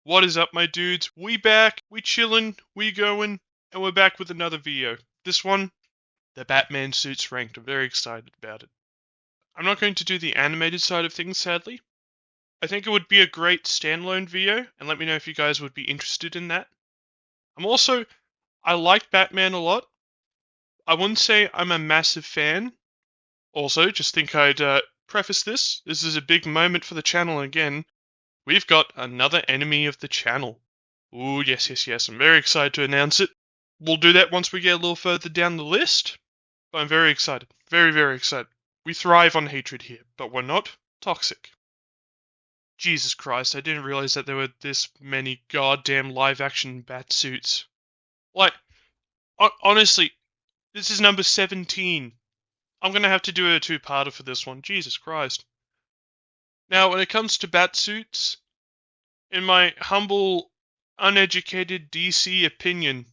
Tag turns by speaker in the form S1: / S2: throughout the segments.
S1: What is up, my dudes? We back, we chillin', we going, and we're back with another video. This one, the Batman suits ranked. I'm very excited about it. I'm not going to do the animated side of things, sadly. I think it would be a great standalone video, and let me know if you guys would be interested in that. I like Batman a lot. I wouldn't say I'm a massive fan. Also, just think I'd preface this. This is a big moment for the channel again. We've got another enemy of the channel. Ooh, yes. I'm very excited to announce it. We'll do that once we get a little further down the list. But I'm very excited. Very excited. We thrive on hatred here, but we're not toxic. Jesus Christ, I didn't realize that there were this many goddamn live-action bat suits. Like, honestly, this is number 17. I'm gonna have to do a two-parter for this one. Jesus Christ. Now, when it comes to bat suits, in my humble, uneducated DC opinion,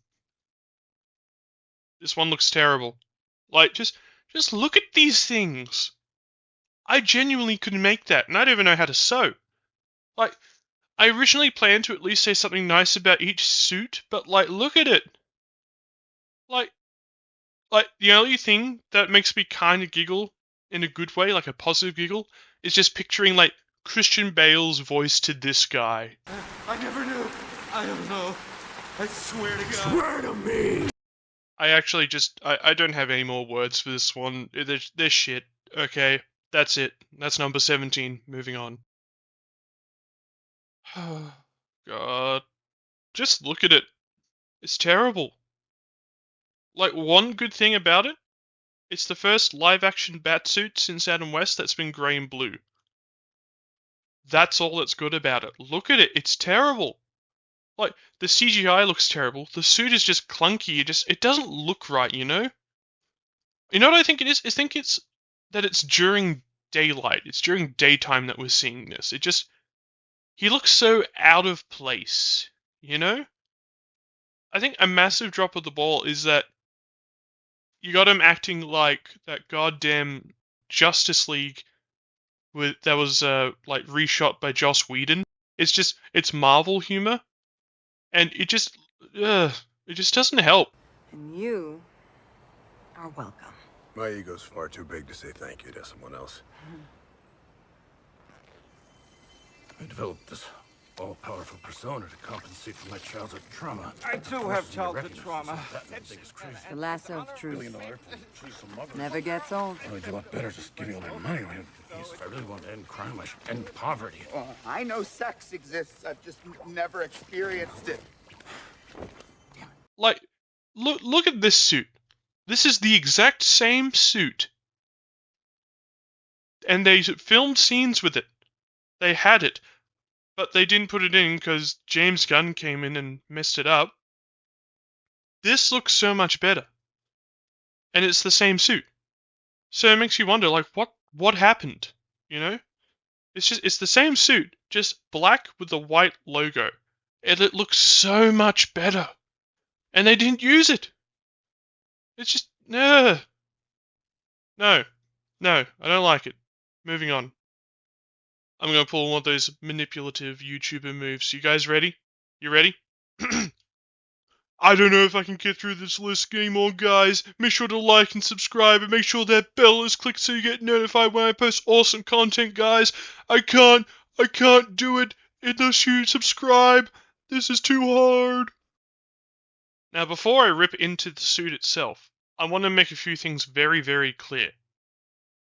S1: this one looks terrible. Like, just look at these things. I genuinely couldn't make that, and I don't even know how to sew. Like, I originally planned to at least say something nice about each suit, but, like, look at it. Like, the only thing that makes me kind of giggle in a good way, like a positive giggle, is just picturing, like, Christian Bale's voice to this guy.
S2: I never knew. I don't know. I swear to God.
S3: Swear to me!
S1: I actually I don't have any more words for this one. They're shit. Okay, that's it. That's number 17. Moving on. God. Just look at it. It's terrible. Like, one good thing about it, it's the first live-action Batsuit since Adam West that's been grey and blue. That's all that's good about it. Look at it. It's terrible. Like, the CGI looks terrible. The suit is just clunky. It doesn't look right, you know? You know what I think it is? I think it's that it's during daylight. It's during daytime that we're seeing this. He looks so out of place, you know? I think a massive drop of the ball is that you got him acting like that goddamn Justice League that was like reshot by Joss Whedon. It's Marvel humor, and it just doesn't help.
S4: And you are welcome.
S3: My ego's far too big to say thank you to someone else. I developed this all-powerful persona to compensate for my childhood trauma.
S2: I too have childhood trauma.
S4: The lasso of truth never gets old.
S3: I'd do a lot better just giving all that money away. If I really want to end crime, I should end poverty.
S2: I know sex exists. I've just never experienced it.
S1: Like, look at this suit. This is the exact same suit. And they filmed scenes with it. They had it. But they didn't put it in because James Gunn came in and messed it up. This looks so much better. And it's the same suit. So it makes you wonder, like, what happened? You know? It's the same suit, just black with the white logo. And it looks so much better. And they didn't use it. It's just, no, I don't like it. Moving on. I'm going to pull one of those manipulative YouTuber moves. You guys ready? You ready? I don't know if I can get through this list anymore, guys. Make sure to like and subscribe, and make sure that bell is clicked so you get notified when I post awesome content, guys. I can't do it unless you subscribe. This is too hard. Now, before I rip into the suit itself, I want to make a few things very clear.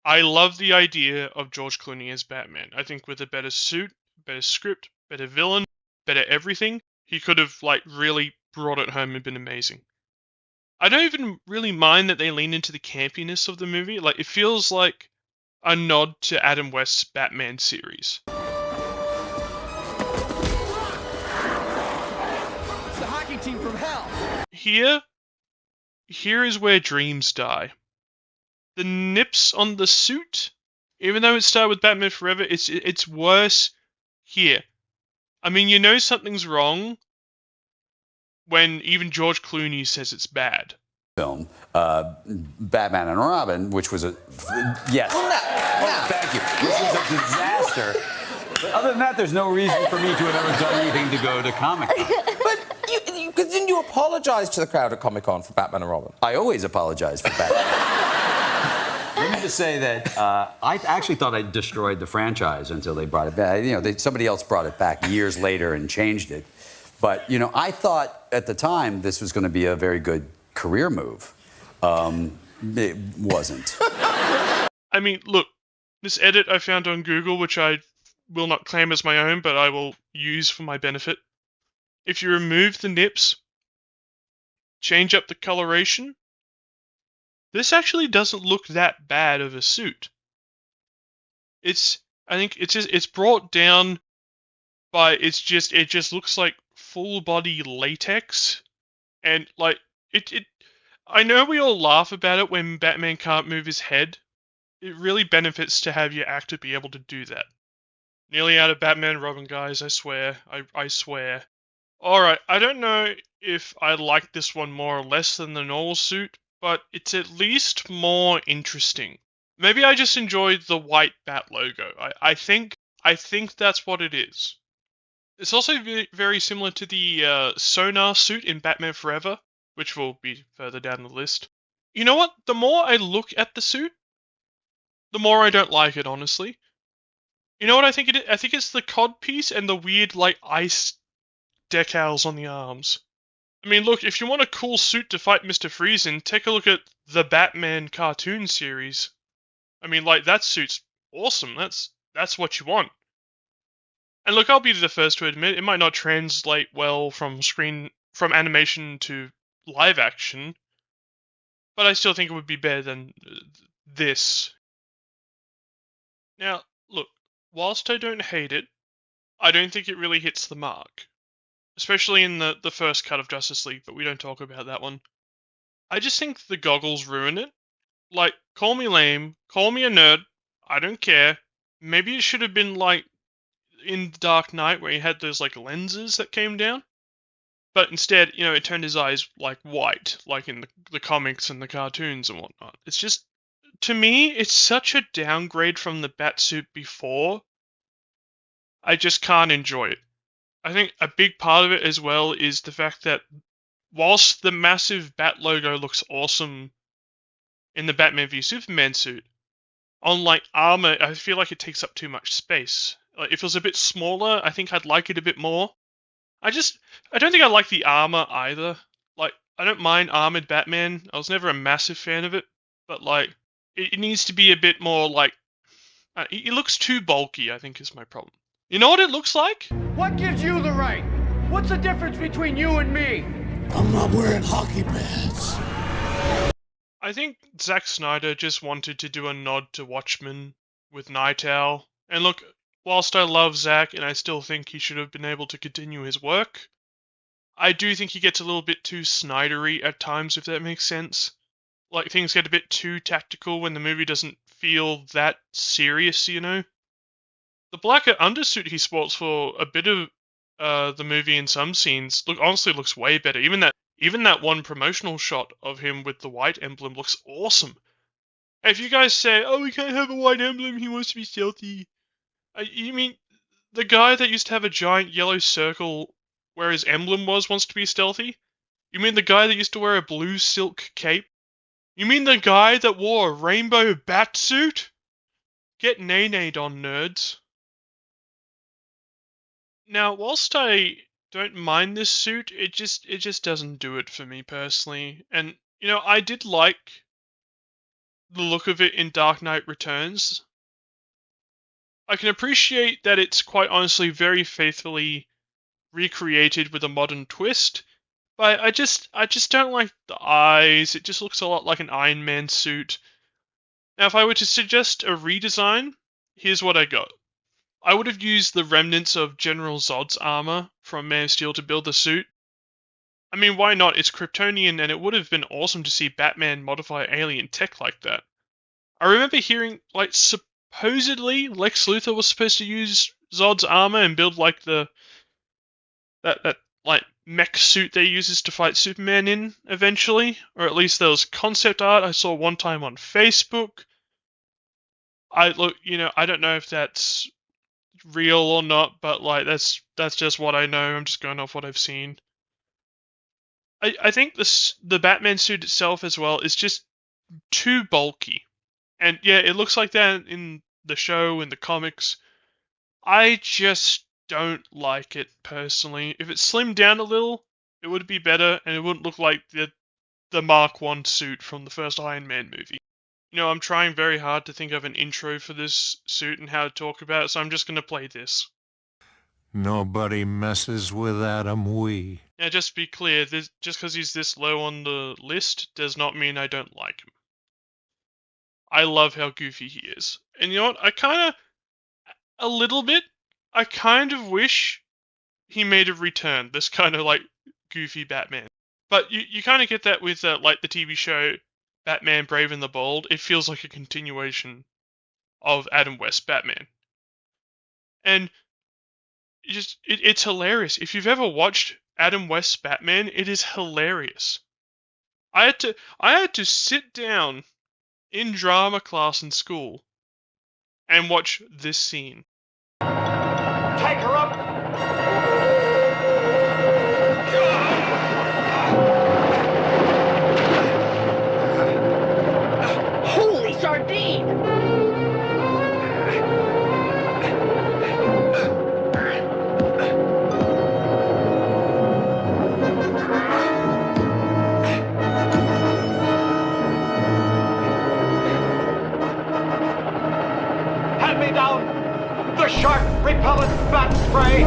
S1: I love the idea of George Clooney as Batman. I think with a better suit, better script, better villain, better everything, he could have, like, really brought it home and been amazing. I don't even really mind that they lean into the campiness of the movie. Like, it feels like a nod to Adam West's Batman series.
S2: It's the hockey team from hell.
S1: Here is where dreams die. The nips on the suit, even though it started with Batman Forever, it's worse here. I mean, you know something's wrong when even George Clooney says it's bad.
S5: Film, Batman and Robin, which was a yes. Thank you. This was a disaster. But other than that, there's no reason for me to have ever done anything to go to Comic-Con.
S6: But didn't you apologise to the crowd at Comic-Con for Batman and Robin?
S5: I always apologize for Batman. Let me just say that I actually thought I destroyed the franchise until they brought it back. You know, somebody else brought it back years later and changed it. But, you know, I thought at the time this was going to be a very good career move. It wasn't.
S1: I mean, look, this edit I found on Google, which I will not claim as my own, but I will use for my benefit. If you remove the nips, change up the coloration, this actually doesn't look that bad of a suit. I think it's brought down by it just looks like full body latex, and like it. I know we all laugh about it when Batman can't move his head. It really benefits to have your actor be able to do that. Nearly out of Batman Robin, guys, I swear. I swear. Alright, I don't know if I like this one more or less than the normal suit, but it's at least more interesting. Maybe I just enjoyed the white bat logo. I think that's what it is. It's also very similar to the Sonar suit in Batman Forever, which will be further down the list. You know what? The more I look at the suit, the more I don't like it, honestly. You know what I think it is? I think it's the codpiece and the weird, like, ice decals on the arms. I mean, look, if you want a cool suit to fight Mr. Freeze in, take a look at the Batman cartoon series. I mean, like, that suit's awesome. That's what you want. And look, I'll be the first to admit, it might not translate well from animation to live action, but I still think it would be better than this. Now, look, whilst I don't hate it, I don't think it really hits the mark. Especially in the first cut of Justice League, but we don't talk about that one. I just think the goggles ruin it. Like, call me lame, call me a nerd, I don't care. Maybe it should have been like in The Dark Knight where he had those like lenses that came down. But instead, you know, it turned his eyes like white, like in the comics and the cartoons and whatnot. It's just, to me, it's such a downgrade from the Batsuit before. I just can't enjoy it. I think a big part of it as well is the fact that whilst the massive Bat logo looks awesome in the Batman v Superman suit, on like armor, I feel like it takes up too much space. Like, if it was a bit smaller, I think I'd like it a bit more. I don't think I like the armor either. Like, I don't mind armored Batman. I was never a massive fan of it, but like, it needs to be a bit more like, it looks too bulky, I think is my problem. You know what it looks like?
S7: What gives you the right? What's the difference between you and me?
S3: I'm not wearing hockey pads.
S1: I think Zack Snyder just wanted to do a nod to Watchmen with Night Owl. And look, whilst I love Zack and I still think he should have been able to continue his work, I do think he gets a little bit too Snydery at times, if that makes sense. Like, things get a bit too tactical when the movie doesn't feel that serious, you know? The black undersuit he sports for a bit of the movie in some scenes honestly looks way better. Even that one promotional shot of him with the white emblem looks awesome. If you guys say, "Oh, we can't have a white emblem, he wants to be stealthy," you mean the guy that used to have a giant yellow circle where his emblem wants to be stealthy? You mean the guy that used to wear a blue silk cape? You mean the guy that wore a rainbow bat suit? Get nay-nayed on, nerds. Now, whilst I don't mind this suit, it just doesn't do it for me personally. And, you know, I did like the look of it in Dark Knight Returns. I can appreciate that it's quite honestly very faithfully recreated with a modern twist, but I just don't like the eyes. It just looks a lot like an Iron Man suit. Now, if I were to suggest a redesign, here's what I got. I would have used the remnants of General Zod's armor from Man of Steel to build the suit. I mean, why not? It's Kryptonian, and it would have been awesome to see Batman modify alien tech like that. I remember hearing, like, supposedly Lex Luthor was supposed to use Zod's armor and build, like, that like, mech suit they uses to fight Superman in, eventually. Or at least there was concept art I saw one time on Facebook. I don't know if that's real or not, but like that's just what I know. I'm just going off what I've seen. I think the Batman suit itself as well is just too bulky. And yeah, it looks like that in the show, in the comics. I just don't like it personally. If it slimmed down a little, it would be better, and it wouldn't look like the Mark I suit from the first Iron Man movie. You know, I'm trying very hard to think of an intro for this suit and how to talk about it, so I'm just going to play this.
S8: Nobody messes with Adam Wee.
S1: Now, just to be clear, just because he's this low on the list does not mean I don't like him. I love how goofy he is. And you know what? A little bit, I kind of wish he made a return, this kind of like goofy Batman. But you kind of get that with like the TV show Batman Brave and the Bold. It feels like a continuation of Adam West Batman. And it's hilarious. If you've ever watched Adam West's Batman, it is hilarious. I had to sit down in drama class in school and watch this scene.
S7: Take her up! Holy sardine! Hand me down the shark repellent bat spray!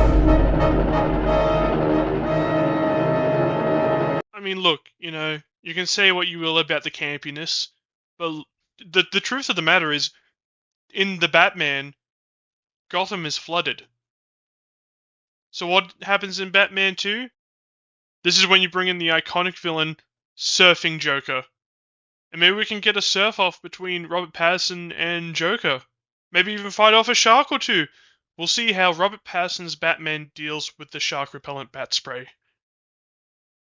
S1: I mean, look, you know, you can say what you will about the campiness, but the truth of the matter is, in the Batman, Gotham is flooded. So what happens in Batman 2? This is when you bring in the iconic villain, Surfing Joker. And maybe we can get a surf-off between Robert Pattinson and Joker. Maybe even fight off a shark or two. We'll see how Robert Pattinson's Batman deals with the shark-repellent bat spray.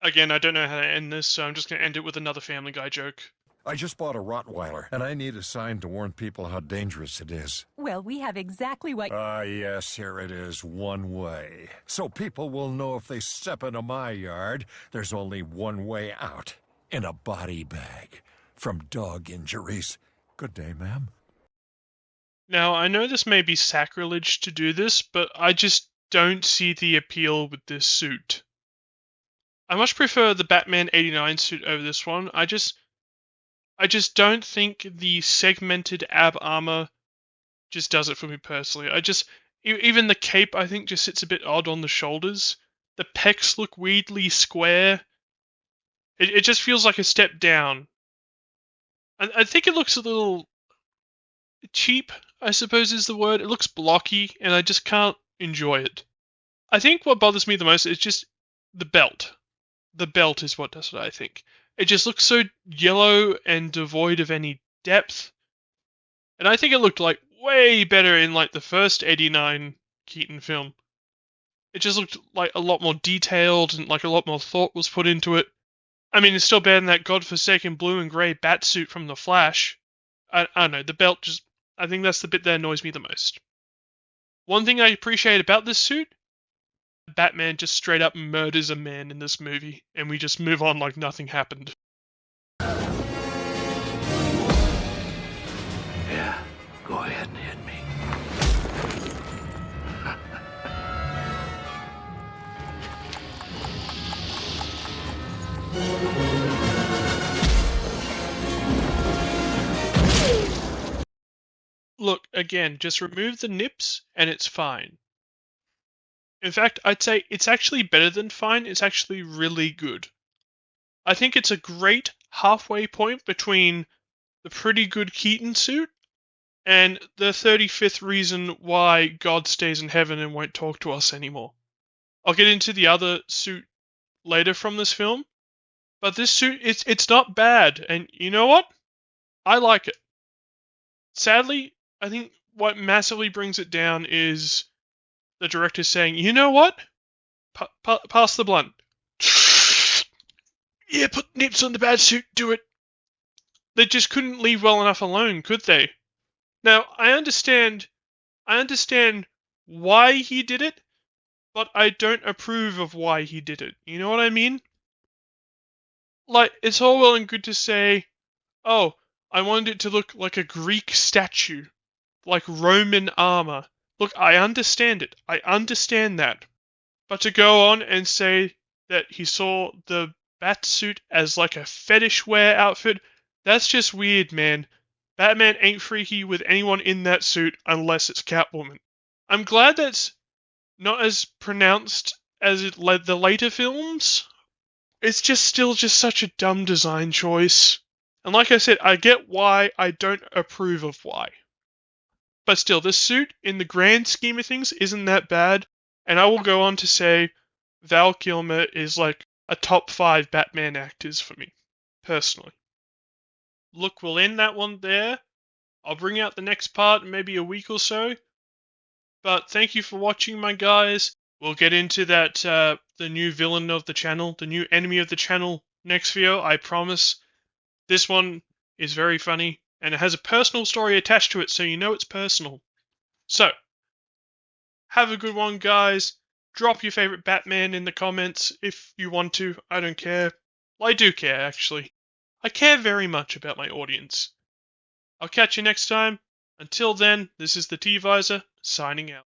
S1: Again, I don't know how to end this, so I'm just going to end it with another Family Guy joke.
S8: I just bought a Rottweiler, and I need a sign to warn people how dangerous it is.
S9: Well, we have exactly what...
S8: Yes, here it is, one way. So people will know if they step into my yard, there's only one way out. In a body bag. From dog injuries. Good day, ma'am.
S1: Now, I know this may be sacrilege to do this, but I just don't see the appeal with this suit. I much prefer the Batman 89 suit over this one. I just don't think the segmented ab armor just does it for me personally. Even the cape, I think, just sits a bit odd on the shoulders. The pecs look weirdly square. It just feels like a step down. I think it looks a little cheap, I suppose is the word. It looks blocky, and I just can't enjoy it. I think what bothers me the most is just the belt. The belt is what does it, I think. It just looks so yellow and devoid of any depth. And I think it looked like way better in like the first 89 Keaton film. It just looked like a lot more detailed and like a lot more thought was put into it. I mean, it's still better than that godforsaken blue and grey bat suit from The Flash. I don't know, the belt just... I think that's the bit that annoys me the most. One thing I appreciate about this suit, Batman just straight up murders a man in this movie, and we just move on like nothing happened.
S3: Yeah, go ahead and hit me.
S1: Look, again, just remove the nips and it's fine. In fact, I'd say it's actually better than fine, it's actually really good. I think it's a great halfway point between the pretty good Keaton suit and the 35th reason why God stays in heaven and won't talk to us anymore. I'll get into the other suit later from this film, but this suit, it's not bad, and you know what? I like it. Sadly, I think what massively brings it down is the director saying, you know what? Pass the blunt. Yeah, put nips on the bad suit, do it. They just couldn't leave well enough alone, could they? Now, I understand why he did it, but I don't approve of why he did it. You know what I mean? Like, it's all well and good to say, oh, I wanted it to look like a Greek statue, like Roman armor. Look, I understand it. I understand that. But to go on and say that he saw the bat suit as like a fetish wear outfit, that's just weird, man. Batman ain't freaky with anyone in that suit unless it's Catwoman. I'm glad that's not as pronounced as it led the later films. It's just still just such a dumb design choice. And like I said, I get why, I don't approve of why. But still, this suit, in the grand scheme of things, isn't that bad. And I will go on to say Val Kilmer is like a top 5 Batman actors for me, personally. Look, we'll end that one there. I'll bring out the next part in maybe a week or so. But thank you for watching, my guys. We'll get into that, the new villain of the channel, the new enemy of the channel next video, I promise. This one is very funny, and it has a personal story attached to it, so you know it's personal. So, have a good one, guys. Drop your favorite Batman in the comments if you want to. I don't care. Well, I do care, actually. I care very much about my audience. I'll catch you next time. Until then, this is the T-Visor, signing out.